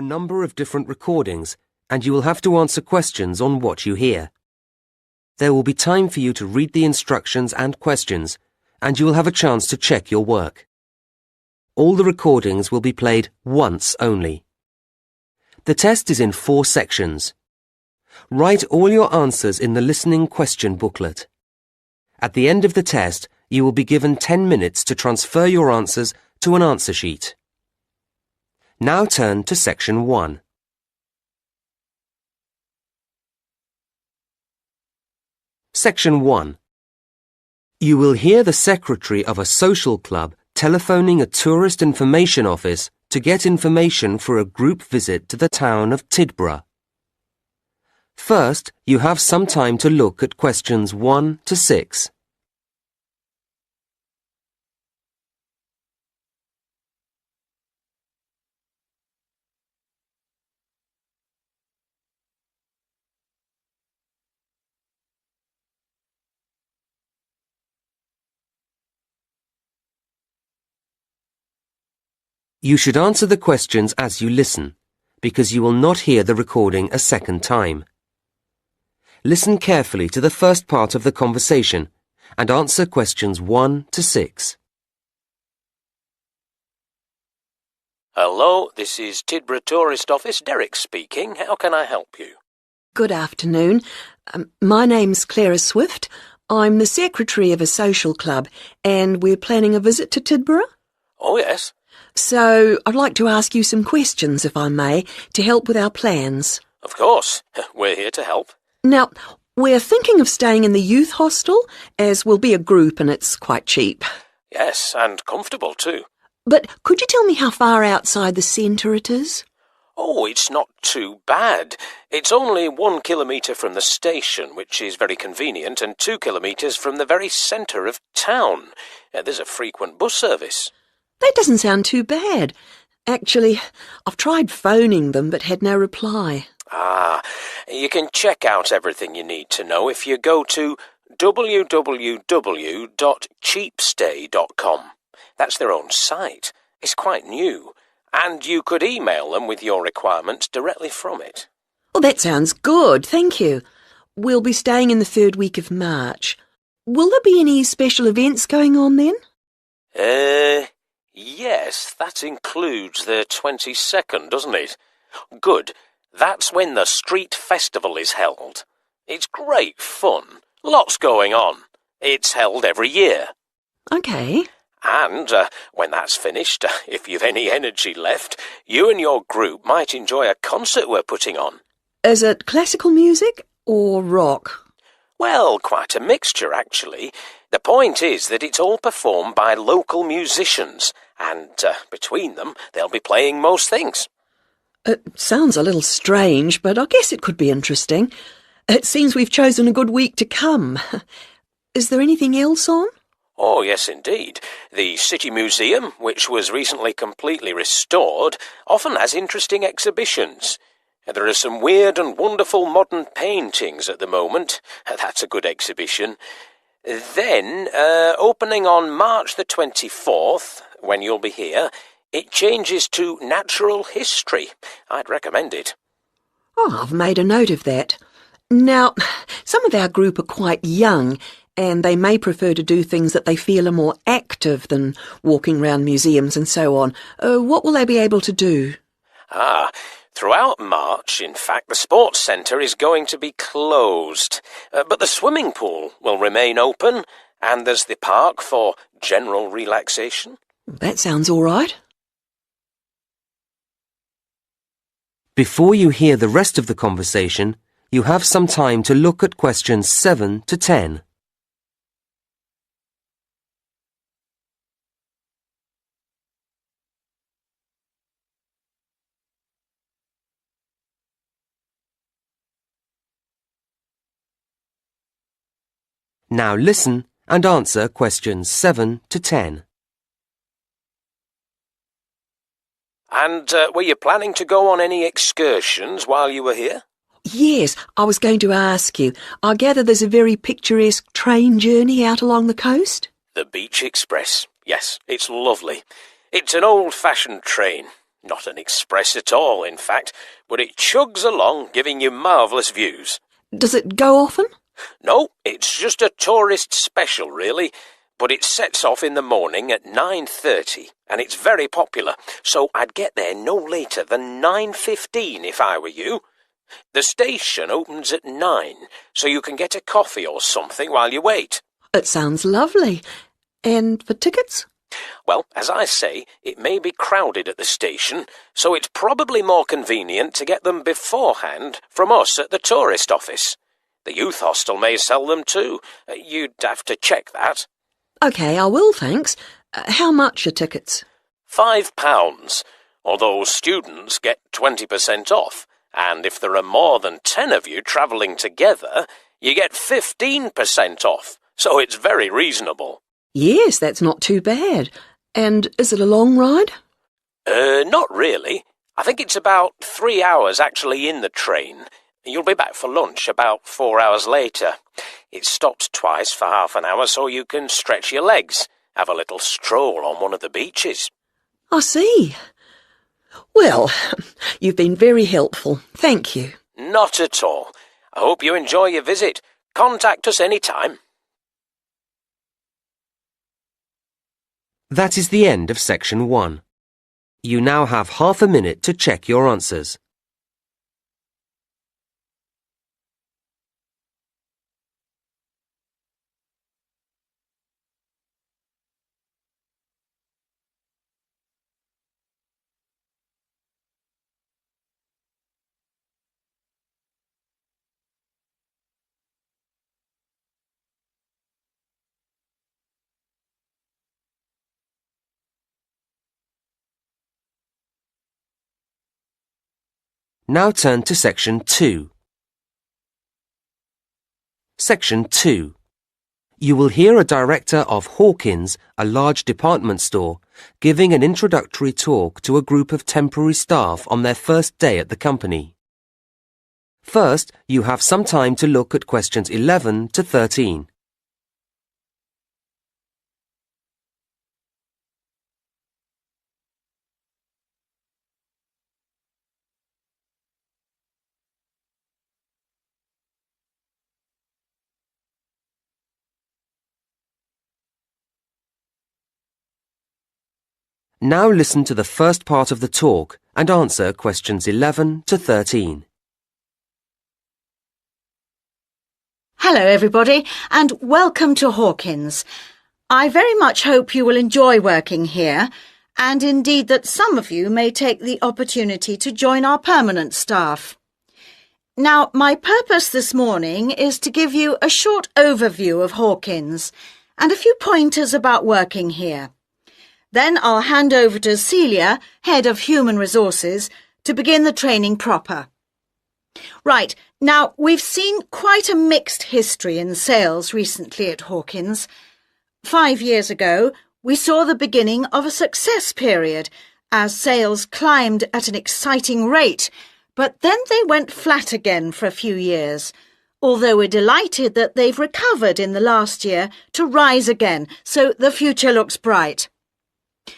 a number of different recordings, and you will have to answer questions on what you hear. There will be time for you to read the instructions and questions, and you will have a chance to check your work. All the recordings will be played once only. The test is in 4 sections. Write all your answers in the listening question booklet. At the end of the test, you will be given 10 minutes to transfer your answers to an answer sheet. Now turn to Section 1. Section 1. You will hear the secretary of a social club telephoning a tourist information office to get information for a group visit to the town of Tidborough. First, you have some time to look at questions 1 to 6. You should answer the questions as you listen, because you will not hear the recording a second time. Listen carefully to the first part of the conversation and answer questions 1 to 6. Hello, this is Tidborough Tourist Office, Derek speaking. How can I help you? Good afternoon. My name's Clara Swift. I'm the secretary of a social club, and we're planning a visit to Tidborough. Oh, yes. So I'd like to ask you some questions, if I may, to help with our plans. Of course. We're here to help. Now, we're thinking of staying in the youth hostel, as we'll be a group and it's quite cheap. Yes, and comfortable too. But could you tell me how far outside the centre it is? Oh, it's not too bad. It's only 1 kilometre from the station, which is very convenient, and 2 kilometres from the very centre of town. There's a frequent bus service. That doesn't sound too bad. Actually, I've tried phoning them but had no reply. You can check out everything you need to know if you go to www.cheapstay.com. That's their own site. It's quite new. And you could email them with your requirements directly from it. Oh, that sounds good, thank you. We'll be staying in the 3rd week of March. Will there be any special events going on then? Yes, that includes the 22nd, doesn't it? Good. That's when the street festival is held. It's great fun. Lots going on. It's held every year. OK. And when that's finished, if you've any energy left, you and your group might enjoy a concert we're putting on. Is it classical music or rock? Well, quite a mixture, actually. The point is that it's all performed by local musicians, and between them, they'll be playing most things. It sounds a little strange, but I guess it could be interesting. It seems we've chosen a good week to come. Is there anything else on? Oh, yes, indeed. The City Museum, which was recently completely restored, often has interesting exhibitions. There are some weird and wonderful modern paintings at the moment. That's a good exhibition. Then, opening on March the 24th, when you'll be here, it changes to natural history. I'd recommend it. Oh, I've made a note of that. Now, some of our group are quite young, and they may prefer to do things that they feel are more active than walking round museums and so on. What will they be able to do? Throughout March, in fact, the sports centre is going to be closed. But the swimming pool will remain open, and there's the park for general relaxation. That sounds all right. Before you hear the rest of the conversation, you have some time to look at questions 7 to 10. Now listen and answer questions 7 to 10. And were you planning to go on any excursions while you were here? Yes, I was going to ask you. I gather there's a very picturesque train journey out along the coast? The Beach Express. Yes, it's lovely. It's an old-fashioned train. Not an express at all, in fact, but it chugs along, giving you marvellous views. Does it go often? No, it's just a tourist special, really, but it sets off in the morning at 9:30, and it's very popular, so I'd get there no later than 9:15 if I were you. The station opens at 9, so you can get a coffee or something while you wait. It sounds lovely. And for tickets? Well, as I say, it may be crowded at the station, so it's probably more convenient to get them beforehand from us at the tourist office. The youth hostel may sell them too. You'd have to check that. OK, I will, thanks. How much are tickets? £5, although students get 20% off, and if there are more than 10 of you travelling together, you get 15% off, so it's very reasonable. Yes, that's not too bad. And is it a long ride? Not really. I think it's about 3 hours actually in the train. You'll be back for lunch about 4 hours later. It stops twice for half an hour so you can stretch your legs, have a little stroll on one of the beaches. I see. Well, you've been very helpful. Thank you. Not at all. I hope you enjoy your visit. Contact us any time. That is the end of section 1. You now have half a minute to check your answers. Now turn to section 2. Section 2. You will hear a director of Hawkins, a large department store, giving an introductory talk to a group of temporary staff on their first day at the company. First, you have some time to look at questions 11 to 13. Now listen to the first part of the talk and answer questions 11 to 13. Hello everybody and welcome to Hawkins. I very much hope you will enjoy working here and indeed that some of you may take the opportunity to join our permanent staff. Now, my purpose this morning is to give you a short overview of Hawkins and a few pointers about working here. Then I'll hand over to Celia, Head of Human Resources, to begin the training proper. Right, now we've seen quite a mixed history in sales recently at Hawkins. 5 years ago, we saw the beginning of a success period as sales climbed at an exciting rate, but then they went flat again for a few years, although we're delighted that they've recovered in the last year to rise again, so the future looks bright.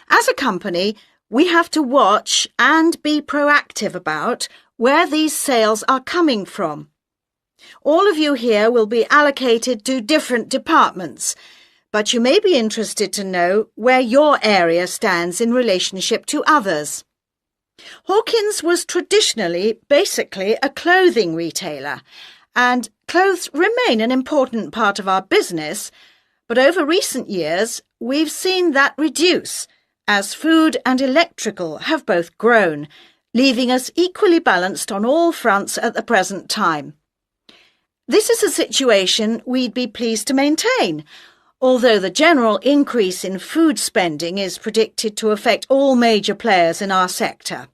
As a company, we have to watch and be proactive about where these sales are coming from. All of you here will be allocated to different departments, but you may be interested to know where your area stands in relationship to others. Hawkins was traditionally basically a clothing retailer, and clothes remain an important part of our business, but over recent years we've seen that reduce as food and electrical have both grown, leaving us equally balanced on all fronts at the present time. This is a situation we'd be pleased to maintain, although the general increase in food spending is predicted to affect all major players in our sector.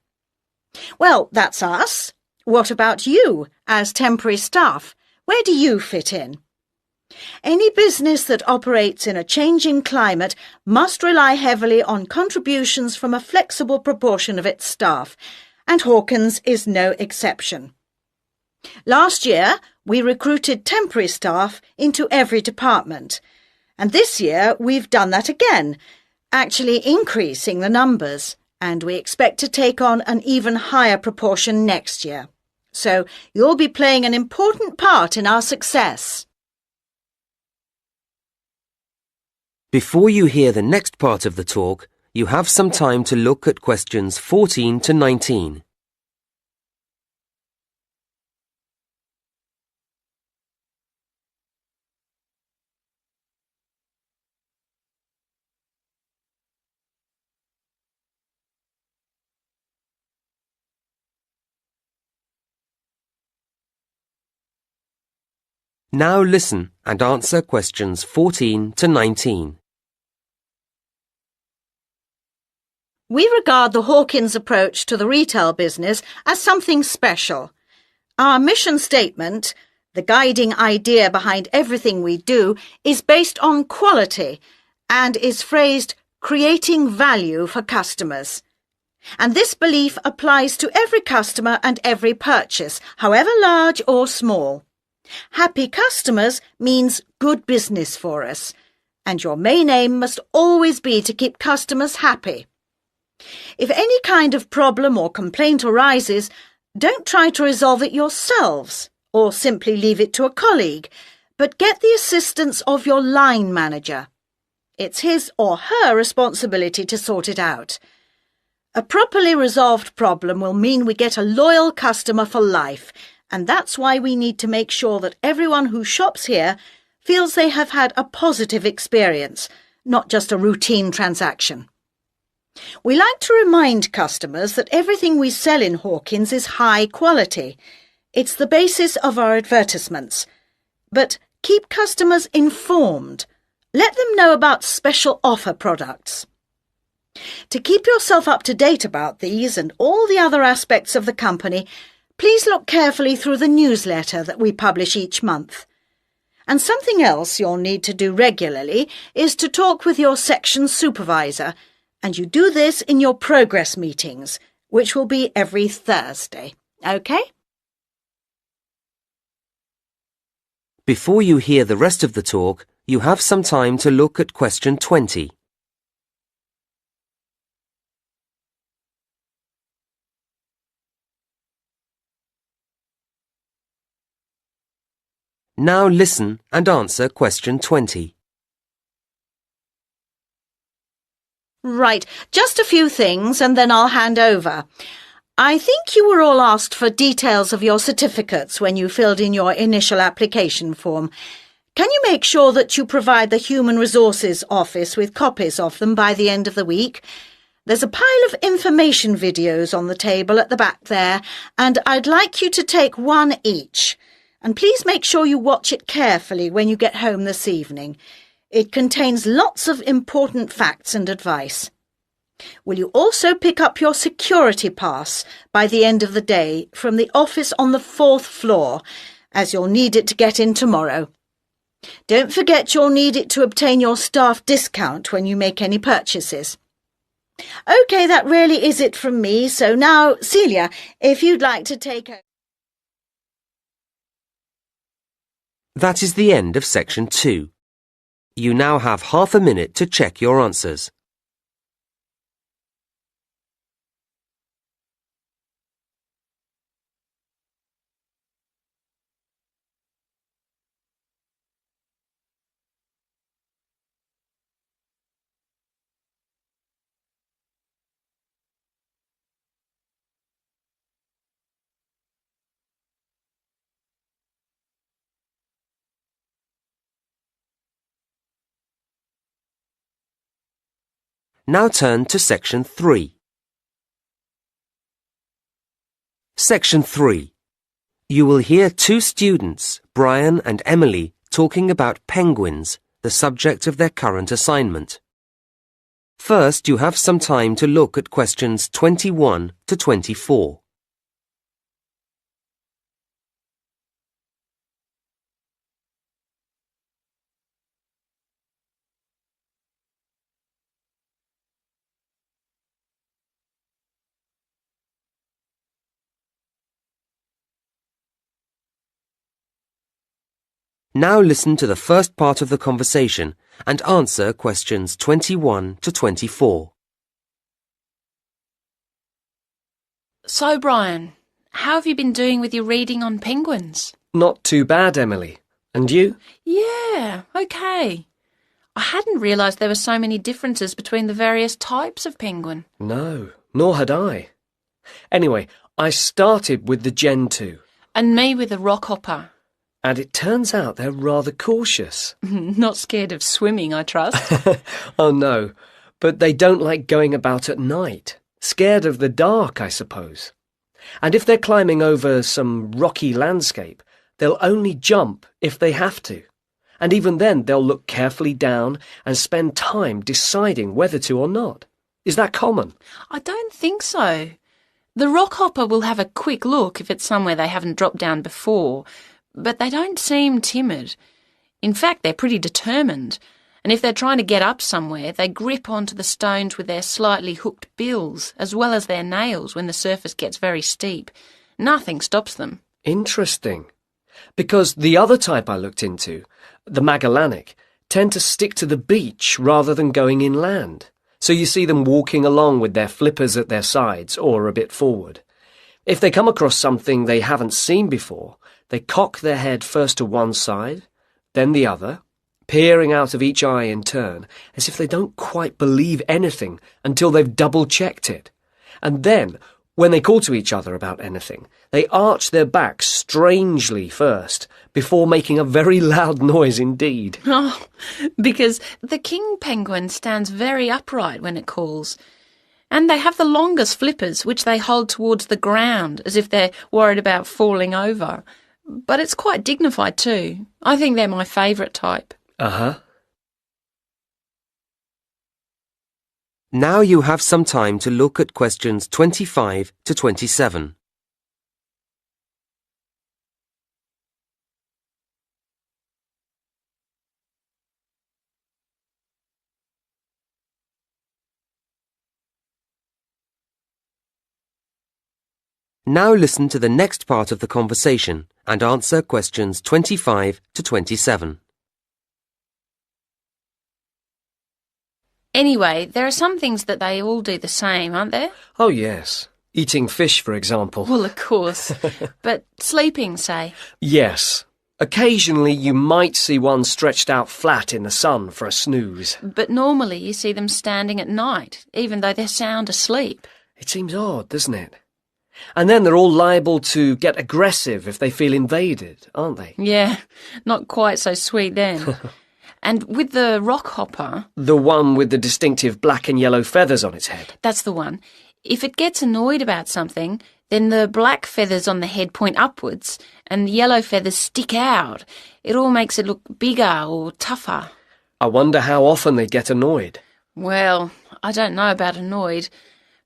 Well, that's us. What about you, as temporary staff? Where do you fit in? Any business that operates in a changing climate must rely heavily on contributions from a flexible proportion of its staff, and Hawkins is no exception. Last year, we recruited temporary staff into every department, and this year we've done that again, actually increasing the numbers, and we expect to take on an even higher proportion next year. So you'll be playing an important part in our success. Before you hear the next part of the talk, you have some time to look at questions 14 to 19. Now listen and answer questions 14 to 19. We regard the Hawkins approach to the retail business as something special. Our mission statement, the guiding idea behind everything we do, is based on quality and is phrased creating value for customers. And this belief applies to every customer and every purchase, however large or small. Happy customers means good business for us, and your main aim must always be to keep customers happy. If any kind of problem or complaint arises, don't try to resolve it yourselves or simply leave it to a colleague, but get the assistance of your line manager. It's his or her responsibility to sort it out. A properly resolved problem will mean we get a loyal customer for life, and that's why we need to make sure that everyone who shops here feels they have had a positive experience, not just a routine transaction. We like to remind customers that everything we sell in Hawkins is high quality. It's the basis of our advertisements. But keep customers informed. Let them know about special offer products. To keep yourself up to date about these and all the other aspects of the company, please look carefully through the newsletter that we publish each month. And something else you'll need to do regularly is to talk with your section supervisor, and you do this in your progress meetings, which will be every Thursday. OK? Before you hear the rest of the talk, you have some time to look at question 20. Now listen and answer question 20. Right, just a few things and then I'll hand over. I think you were all asked for details of your certificates when you filled in your initial application form. Can you make sure that you provide the Human Resources Office with copies of them by the end of the week? There's a pile of information videos on the table at the back there, and I'd like you to take one each. And please make sure you watch it carefully when you get home this evening. It contains lots of important facts and advice. Will you also pick up your security pass by the end of the day from the office on the 4th floor, as you'll need it to get in tomorrow? Don't forget you'll need it to obtain your staff discount when you make any purchases. OK, that really is it from me, so now, Celia, if you'd like to take over. That is the end of section 2. You now have half a minute to check your answers. Now turn to section 3. Section 3. You will hear two students, Brian and Emily, talking about penguins, the subject of their current assignment. First, you have some time to look at questions 21 to 24. Now listen to the first part of the conversation and answer questions 21 to 24. So, Brian, how have you been doing with your reading on penguins? Not too bad, Emily. And you? Yeah, okay. I hadn't realised there were so many differences between the various types of penguin. No, nor had I. Anyway, I started with the Gen 2. And me with a rockhopper. And it turns out they're rather cautious. Not scared of swimming, I trust. Oh no, but they don't like going about at night. Scared of the dark, I suppose. And if they're climbing over some rocky landscape, they'll only jump if they have to. And even then they'll look carefully down and spend time deciding whether to or not. Is that common? I don't think so. The rockhopper will have a quick look if it's somewhere they haven't dropped down before, but they don't seem timid. In fact, they're pretty determined, and if they're trying to get up somewhere, they grip onto the stones with their slightly hooked bills, as well as their nails when the surface gets very steep. Nothing stops them. Interesting. Because the other type I looked into, the Magellanic, tend to stick to the beach rather than going inland. So you see them walking along with their flippers at their sides or a bit forward. If they come across something they haven't seen before, they cock their head first to one side, then the other, peering out of each eye in turn, as if they don't quite believe anything until they've double-checked it. And then, when they call to each other about anything, they arch their backs strangely first, before making a very loud noise indeed. Oh, because the king penguin stands very upright when it calls. And they have the longest flippers, which they hold towards the ground, as if they're worried about falling over. But it's quite dignified too. I think they're my favourite type. Uh-huh. Now you have some time to look at questions 25 to 27. Now listen to the next part of the conversation and answer questions 25 to 27. Anyway, there are some things that they all do the same, aren't there? Oh, yes. Eating fish, for example. Well, of course. But sleeping, say. Yes. Occasionally you might see one stretched out flat in the sun for a snooze. But normally you see them standing at night, even though they're sound asleep. It seems odd, doesn't it? And then they're all liable to get aggressive if they feel invaded, aren't they? Yeah, not quite so sweet then. And with the rockhopper... The one with the distinctive black and yellow feathers on its head. That's the one. If it gets annoyed about something, then the black feathers on the head point upwards and the yellow feathers stick out. It all makes it look bigger or tougher. I wonder how often they get annoyed. Well, I don't know about annoyed,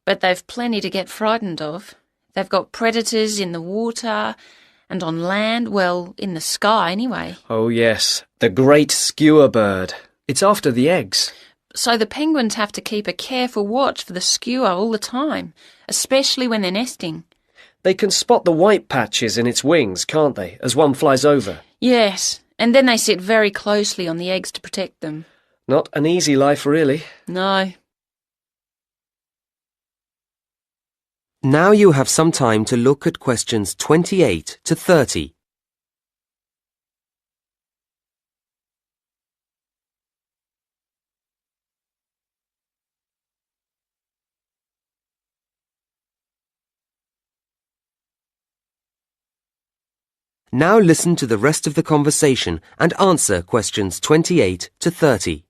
but they've plenty to get frightened of. They've got predators in the water and on land, well, in the sky anyway. Oh yes, the great skewer bird. It's after the eggs. So the penguins have to keep a careful watch for the skewer all the time, especially when they're nesting. They can spot the white patches in its wings, can't they, as one flies over? Yes, and then they sit very closely on the eggs to protect them. Not an easy life, really. No. Now you have some time to look at questions 28 to 30. Now listen to the rest of the conversation and answer questions 28 to 30.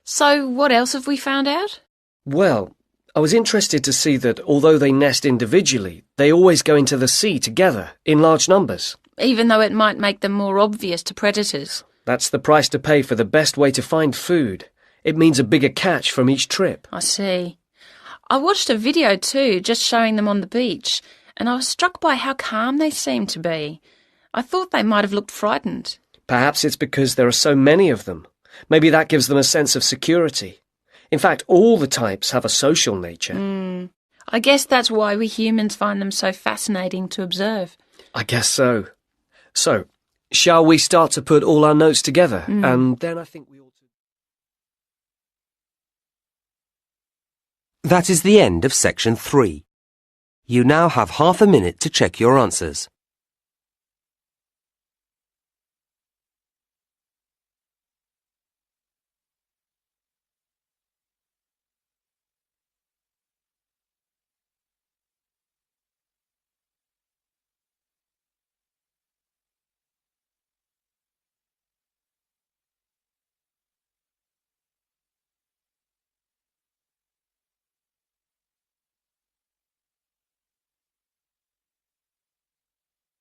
So what else have we found out? Well, I was interested to see that although they nest individually, they always go into the sea together, in large numbers. Even though it might make them more obvious to predators. That's the price to pay for the best way to find food. It means a bigger catch from each trip. I see. I watched a video too, just showing them on the beach, and I was struck by how calm they seemed to be. I thought they might have looked frightened. Perhaps it's because there are so many of them. Maybe that gives them a sense of security. In fact, all the types have a social nature. I guess that's why we humans find them so fascinating to observe. I guess so. So, shall we start to put all our notes together? And then I think we ought to... That is the end of section 3. You now have half a minute to check your answers.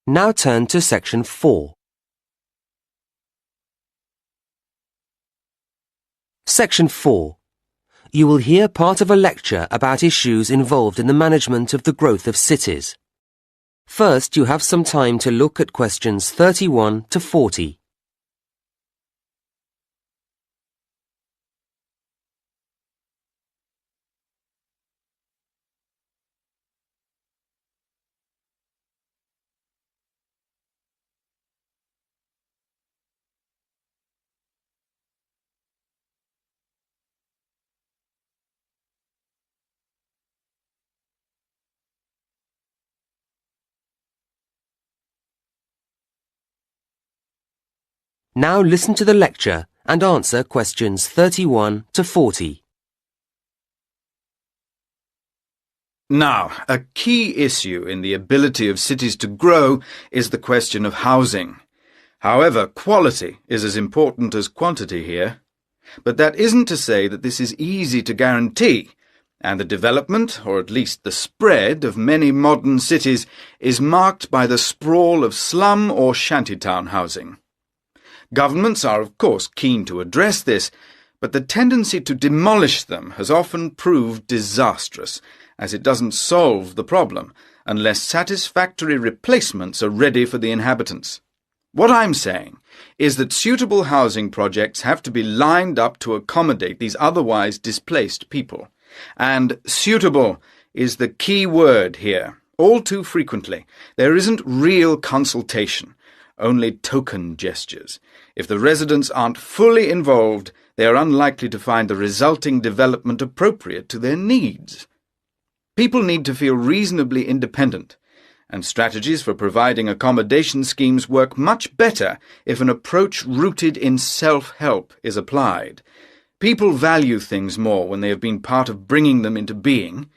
Now turn to section 4. Section 4. You will hear part of a lecture about issues involved in the management of the growth of cities. First, you have some time to look at questions 31 to 40. Now listen to the lecture and answer questions 31 to 40. Now, a key issue in the ability of cities to grow is the question of housing. However, quality is as important as quantity here. But that isn't to say that this is easy to guarantee, and the development, or at least the spread, of many modern cities is marked by the sprawl of slum or shantytown housing. Governments are, of course, keen to address this, but the tendency to demolish them has often proved disastrous, as it doesn't solve the problem unless satisfactory replacements are ready for the inhabitants. What I'm saying is that suitable housing projects have to be lined up to accommodate these otherwise displaced people. And suitable is the key word here. All too frequently, there isn't real consultation, only token gestures. If the residents aren't fully involved, they are unlikely to find the resulting development appropriate to their needs. People need to feel reasonably independent, and strategies for providing accommodation schemes work much better if an approach rooted in self-help is applied. People value things more when they have been part of bringing them into being.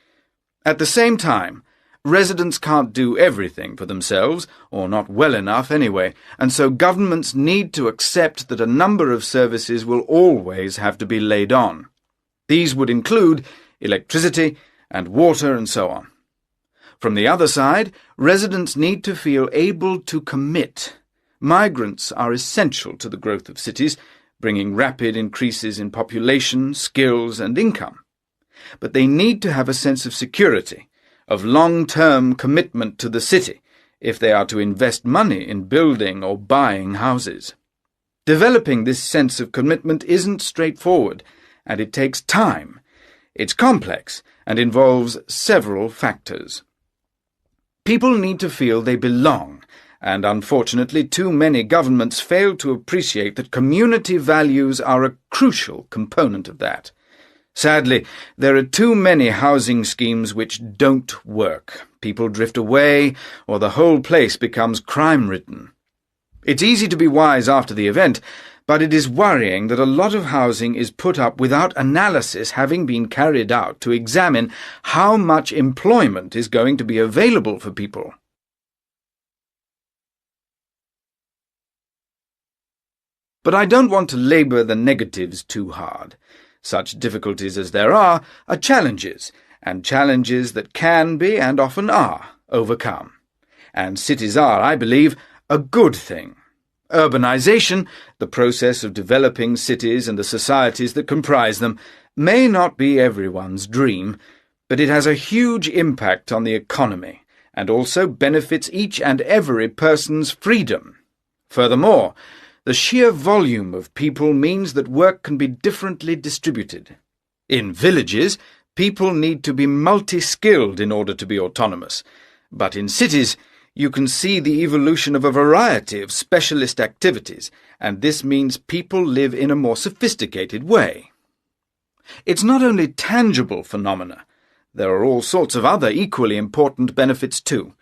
At the same time, residents can't do everything for themselves, or not well enough anyway, and so governments need to accept that a number of services will always have to be laid on. These would include electricity and water and so on. From the other side, residents need to feel able to commit. Migrants are essential to the growth of cities, bringing rapid increases in population, skills and income. But they need to have a sense of security, of long-term commitment to the city, if they are to invest money in building or buying houses. Developing this sense of commitment isn't straightforward, and it takes time. It's complex and involves several factors. People need to feel they belong, and unfortunately too many governments fail to appreciate that community values are a crucial component of that. Sadly, there are too many housing schemes which don't work. People drift away, or the whole place becomes crime-ridden. It's easy to be wise after the event, but it is worrying that a lot of housing is put up without analysis having been carried out to examine how much employment is going to be available for people. But I don't want to labour the negatives too hard. Such difficulties as there are challenges, and challenges that can be, and often are, overcome. And cities are, I believe, a good thing. Urbanisation, the process of developing cities and the societies that comprise them, may not be everyone's dream, but it has a huge impact on the economy, and also benefits each and every person's freedom. Furthermore, the sheer volume of people means that work can be differently distributed. In villages, people need to be multi-skilled in order to be autonomous, but in cities, you can see the evolution of a variety of specialist activities, and this means people live in a more sophisticated way. It's not only tangible phenomena, There are all sorts of other equally important benefits too.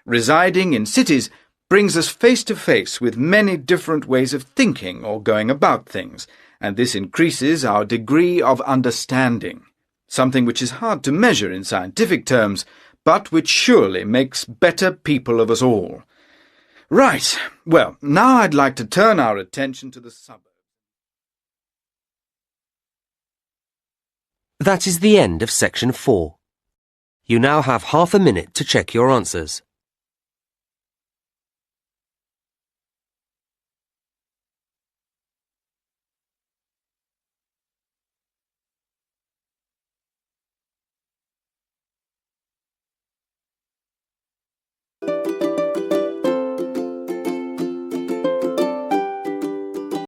Residing in cities brings us face to face with many different ways of thinking or going about things, and this increases our degree of understanding, something which is hard to measure in scientific terms, but which surely makes better people of us all. Right, well, now I'd like to turn our attention to the suburbs. That is the end of section 4. You now have half a minute to check your answers.